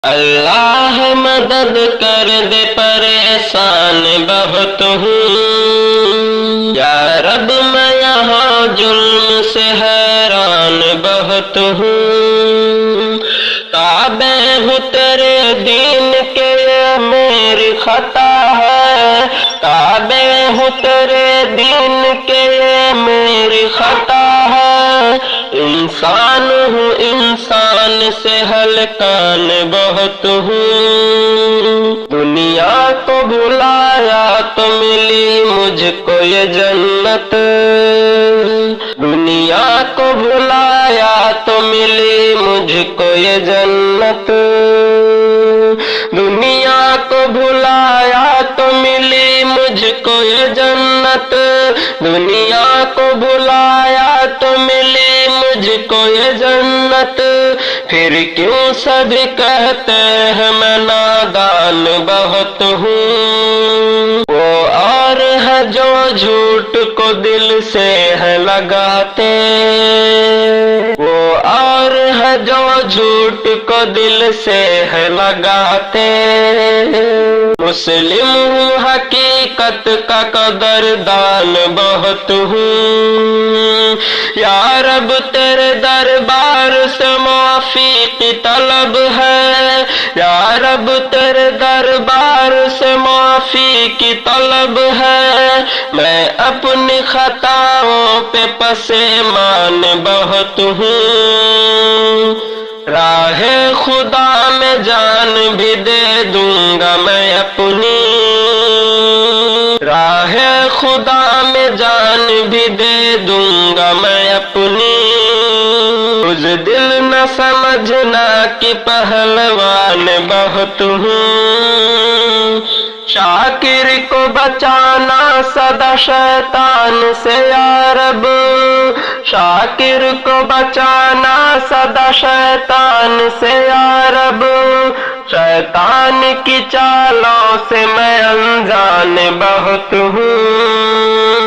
اللہ مدد کر دے، پریشان بہت ہوں یا رب، میں یہاں ظلم سے حیران بہت ہوں، تابع ہوں تیرے دین کے، یہ میری خطا ہے، تابع ہوں تیرے دین کے، یہ میری خطا ہے، انسان ہوں انسان سے ہلکان بہت ہوں، دنیا کو بھلایا تو ملی مجھ کو یہ جنت، دنیا کو بھلایا تو ملی مجھ کو یہ جنت، دنیا کو بھلایا تو ملی مجھ کو یہ جنت، دنیا کو بھلایا تو ملی مجھ کو یہ جنت، پھر کیوں سب کہتے ہیں میں نادان بہت ہوں، وہ اور ہے جو جھوٹ کو دل سے ہے لگاتے، وہ اور ہے جو جھوٹ کو دل سے ہے لگاتے، مسلم ہوں حقیقت کا قدردان بہت ہوں، یا رب تیرے دربار سے معافی کی طلب ہے، یا رب تیرے دربار سے معافی کی طلب ہے، میں اپنی خطاؤں پہ پشیمان بہت ہوں، راہ خدا میں جان بھی دے دوں گا میں اپنی، راہ خدا میں جان بھی دے دوں گا میں اپنی، اس دل نہ سمجھنا کہ پہلوان بہت ہوں، شاکر کو بچانا سدا شیطان سے یا رب، شاکر کو بچانا سدا شیطان سے یا رب، شیطان کی چالوں سے میں انجان بہت ہوں۔